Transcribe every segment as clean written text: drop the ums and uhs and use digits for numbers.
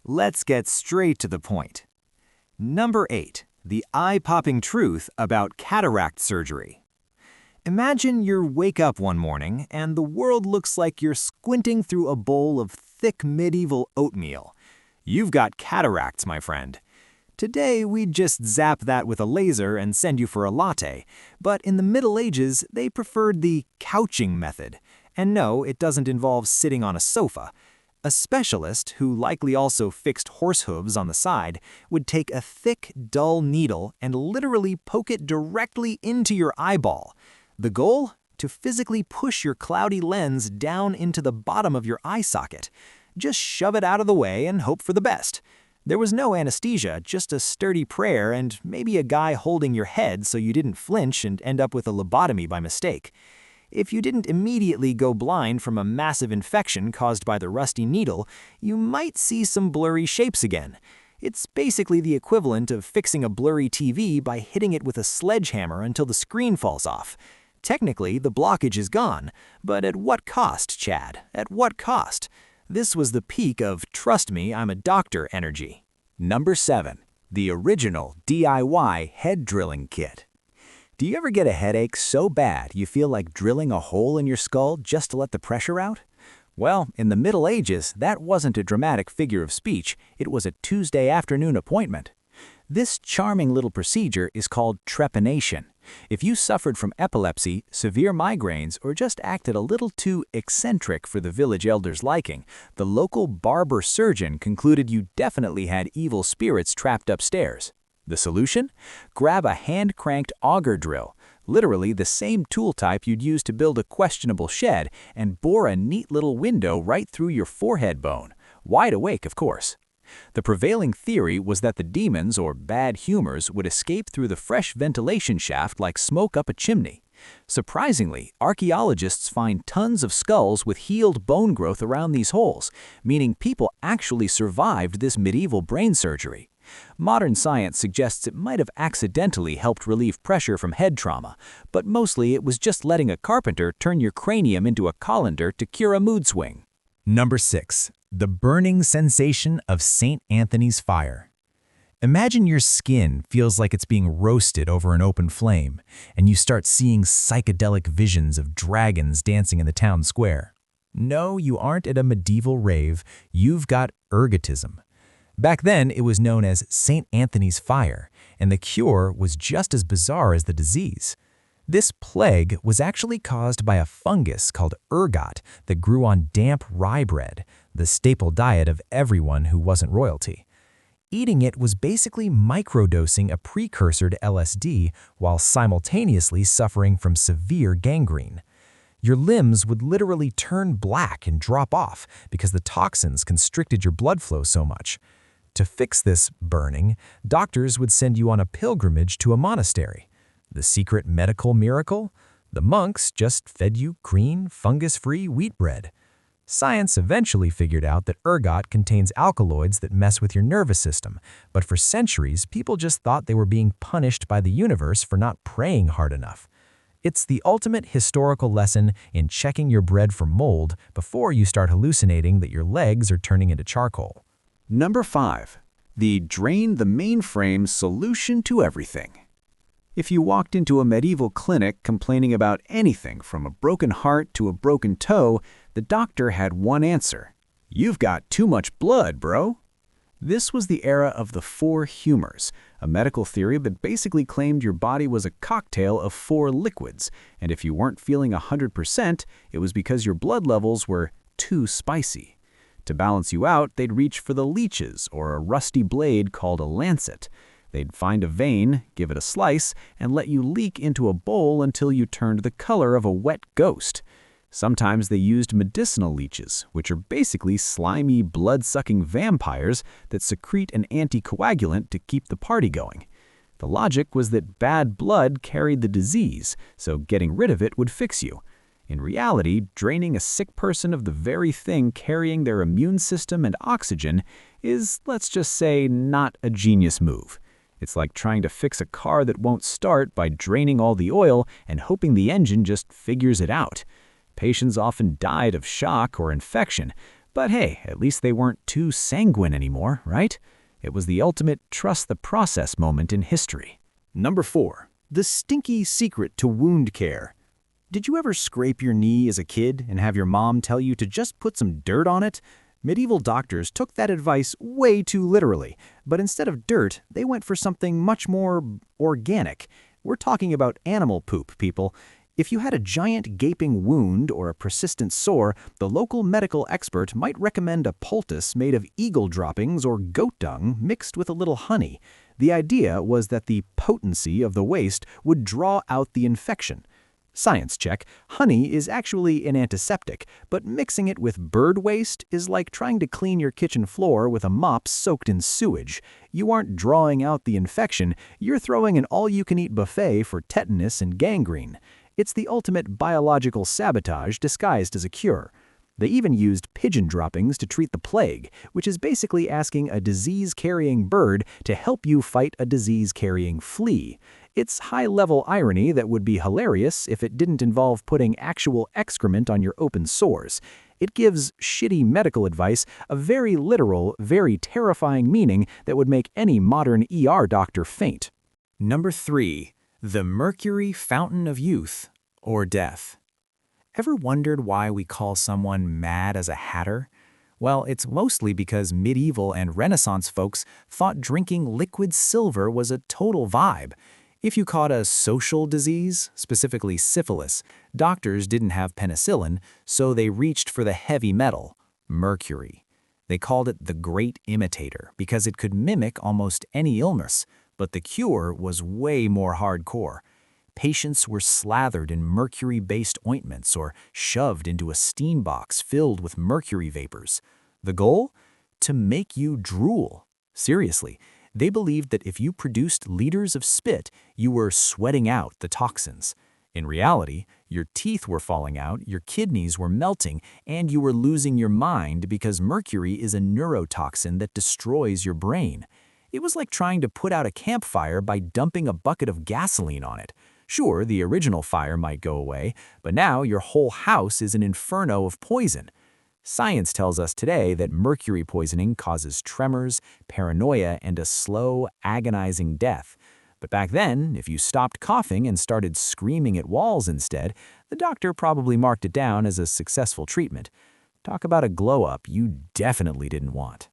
Let's get straight to the point. Number 8. The eye-popping truth about cataract surgery. Imagine you wake up one morning and the world looks like you're squinting through a bowl of thick medieval oatmeal. You've got cataracts, my friend. Today, we'd just zap that with a laser and send you for a latte, but in the Middle Ages, they preferred the couching method. And no, it doesn't involve sitting on a sofa. A specialist, who likely also fixed horse hooves on the side, would take a thick, dull needle and literally poke it directly into your eyeball. The goal? To physically push your cloudy lens down into the bottom of your eye socket. Just shove it out of the way and hope for the best. There was no anesthesia, just a sturdy prayer and maybe a guy holding your head so you didn't flinch and end up with a lobotomy by mistake. If you didn't immediately go blind from a massive infection caused by the rusty needle, you might see some blurry shapes again. It's basically the equivalent of fixing a blurry TV by hitting it with a sledgehammer until the screen falls off. Technically, the blockage is gone, but at what cost, Chad? At what cost? This was the peak of "trust me, I'm a doctor" energy. Number 7. The original DIY head drilling kit. Do you ever get a headache so bad you feel like drilling a hole in your skull just to let the pressure out? Well, in the Middle Ages, that wasn't a dramatic figure of speech, it was a Tuesday afternoon appointment. This charming little procedure is called trepanation. If you suffered from epilepsy, severe migraines, or just acted a little too eccentric for the village elder's liking, the local barber surgeon concluded you definitely had evil spirits trapped upstairs. The solution? Grab a hand-cranked auger drill, literally the same tool type you'd use to build a questionable shed, and bore a neat little window right through your forehead bone. Wide awake, of course. The prevailing theory was that the demons, or bad humors, would escape through the fresh ventilation shaft like smoke up a chimney. Surprisingly, archaeologists find tons of skulls with healed bone growth around these holes, meaning people actually survived this medieval brain surgery. Modern science suggests it might have accidentally helped relieve pressure from head trauma, but mostly it was just letting a carpenter turn your cranium into a colander to cure a mood swing. Number 6. The burning sensation of St. Anthony's fire. Imagine your skin feels like it's being roasted over an open flame, and you start seeing psychedelic visions of dragons dancing in the town square. No, you aren't at a medieval rave, you've got ergotism. Back then, it was known as St. Anthony's fire, and the cure was just as bizarre as the disease. This plague was actually caused by a fungus called ergot that grew on damp rye bread, the staple diet of everyone who wasn't royalty. Eating it was basically microdosing a precursor to LSD while simultaneously suffering from severe gangrene. Your limbs would literally turn black and drop off because the toxins constricted your blood flow so much. To fix this burning, doctors would send you on a pilgrimage to a monastery. The secret medical miracle? The monks just fed you green, fungus-free wheat bread. Science eventually figured out that ergot contains alkaloids that mess with your nervous system, but for centuries, people just thought they were being punished by the universe for not praying hard enough. It's the ultimate historical lesson in checking your bread for mold before you start hallucinating that your legs are turning into charcoal. Number 5. The drain the mainframe solution to everything. If you walked into a medieval clinic complaining about anything from a broken heart to a broken toe, the doctor had one answer. You've got too much blood, bro. This was the era of the 4 humors, a medical theory that basically claimed your body was a cocktail of 4 liquids, and if you weren't feeling 100%, it was because your blood levels were too spicy. To balance you out, they'd reach for the leeches, or a rusty blade called a lancet. They'd find a vein, give it a slice, and let you leak into a bowl until you turned the color of a wet ghost. Sometimes they used medicinal leeches, which are basically slimy, blood-sucking vampires that secrete an anticoagulant to keep the party going. The logic was that bad blood carried the disease, so getting rid of it would fix you. In reality, draining a sick person of the very thing carrying their immune system and oxygen is, let's just say, not a genius move. It's like trying to fix a car that won't start by draining all the oil and hoping the engine just figures it out. Patients often died of shock or infection, But hey, at least they weren't too sanguine anymore, right? It was the ultimate trust the process moment in history. Number 4. The stinky secret to wound care. Did you ever scrape your knee as a kid and have your mom tell you to just put some dirt on it? Medieval doctors took that advice way too literally, but instead of dirt, they went for something much more organic. We're talking about animal poop, people. If you had a giant gaping wound or a persistent sore, the local medical expert might recommend a poultice made of eagle droppings or goat dung mixed with a little honey. The idea was that the potency of the waste would draw out the infection. Science check, honey is actually an antiseptic, but mixing it with bird waste is like trying to clean your kitchen floor with a mop soaked in sewage. You aren't drawing out the infection, you're throwing an all-you-can-eat buffet for tetanus and gangrene. It's the ultimate biological sabotage disguised as a cure. They even used pigeon droppings to treat the plague, which is basically asking a disease-carrying bird to help you fight a disease-carrying flea. It's high-level irony that would be hilarious if it didn't involve putting actual excrement on your open sores. It gives shitty medical advice a very literal, very terrifying meaning that would make any modern ER doctor faint. Number 3. The Mercury Fountain of Youth or Death. Ever wondered why we call someone mad as a hatter? Well, it's mostly because medieval and Renaissance folks thought drinking liquid silver was a total vibe. If you caught a social disease, specifically syphilis, doctors didn't have penicillin, so they reached for the heavy metal, mercury. They called it the Great Imitator because it could mimic almost any illness, but the cure was way more hardcore. Patients were slathered in mercury-based ointments or shoved into a steam box filled with mercury vapors. The goal? To make you drool. Seriously, they believed that if you produced liters of spit, you were sweating out the toxins. In reality, your teeth were falling out, your kidneys were melting, and you were losing your mind because mercury is a neurotoxin that destroys your brain. It was like trying to put out a campfire by dumping a bucket of gasoline on it. Sure, the original fire might go away, but now your whole house is an inferno of poison. Science tells us today that mercury poisoning causes tremors, paranoia, and a slow, agonizing death. But back then, if you stopped coughing and started screaming at walls instead, the doctor probably marked it down as a successful treatment. Talk about a glow-up you definitely didn't want.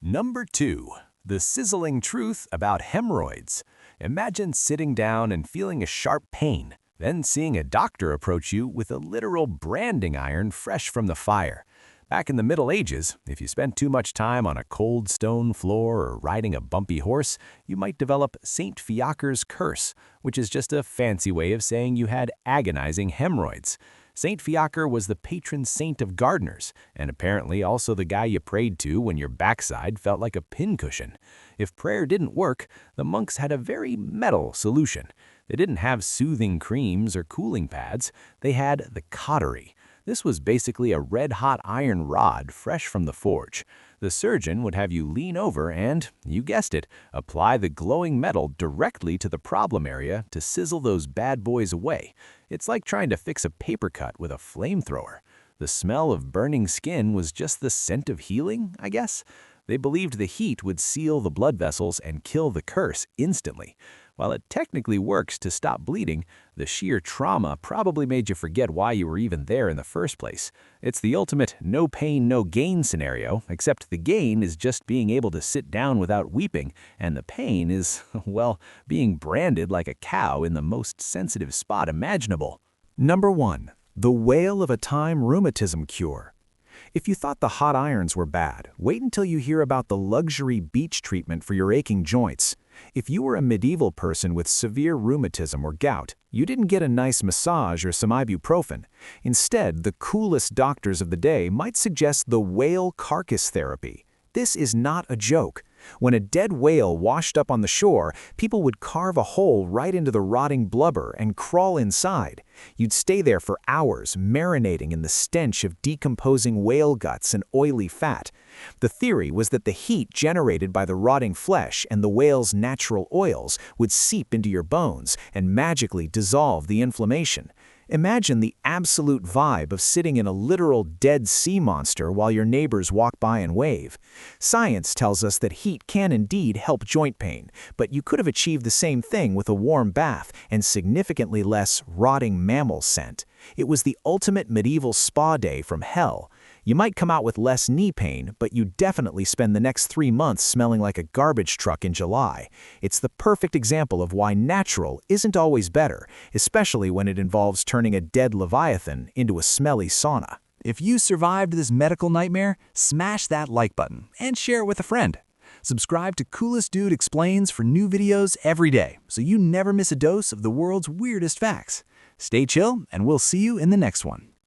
Number 2. The sizzling truth about hemorrhoids. Imagine sitting down and feeling a sharp pain, then seeing a doctor approach you with a literal branding iron fresh from the fire. Back in the Middle Ages, if you spent too much time on a cold stone floor or riding a bumpy horse, you might develop St. Fiacre's curse, which is just a fancy way of saying you had agonizing hemorrhoids. St. Fiacre was the patron saint of gardeners, and apparently also the guy you prayed to when your backside felt like a pincushion. If prayer didn't work, the monks had a very metal solution. They didn't have soothing creams or cooling pads, they had the cautery. This was basically a red-hot iron rod fresh from the forge. The surgeon would have you lean over and, you guessed it, apply the glowing metal directly to the problem area to sizzle those bad boys away. It's like trying to fix a paper cut with a flamethrower. The smell of burning skin was just the scent of healing, I guess. They believed the heat would seal the blood vessels and kill the curse instantly. While it technically works to stop bleeding, the sheer trauma probably made you forget why you were even there in the first place. It's the ultimate no pain, no gain scenario, except the gain is just being able to sit down without weeping, and the pain is, well, being branded like a cow in the most sensitive spot imaginable. Number 1. The Whale of a Time Rheumatism Cure. If you thought the hot irons were bad, wait until you hear about the luxury beach treatment for your aching joints. If you were a medieval person with severe rheumatism or gout, you didn't get a nice massage or some ibuprofen. Instead, the coolest doctors of the day might suggest the whale carcass therapy. This is not a joke. When a dead whale washed up on the shore, people would carve a hole right into the rotting blubber and crawl inside. You'd stay there for hours, marinating in the stench of decomposing whale guts and oily fat. The theory was that the heat generated by the rotting flesh and the whale's natural oils would seep into your bones and magically dissolve the inflammation. Imagine the absolute vibe of sitting in a literal dead sea monster while your neighbors walk by and wave. Science tells us that heat can indeed help joint pain, but you could have achieved the same thing with a warm bath and significantly less rotting mammal scent. It was the ultimate medieval spa day from hell. You might come out with less knee pain, but you definitely spend the next 3 months smelling like a garbage truck in July. It's the perfect example of why natural isn't always better, especially when it involves turning a dead leviathan into a smelly sauna. If you survived this medical nightmare, smash that like button and share it with a friend. Subscribe to Coolest Dude Explains for new videos every day, so you never miss a dose of the world's weirdest facts. Stay chill, and we'll see you in the next one.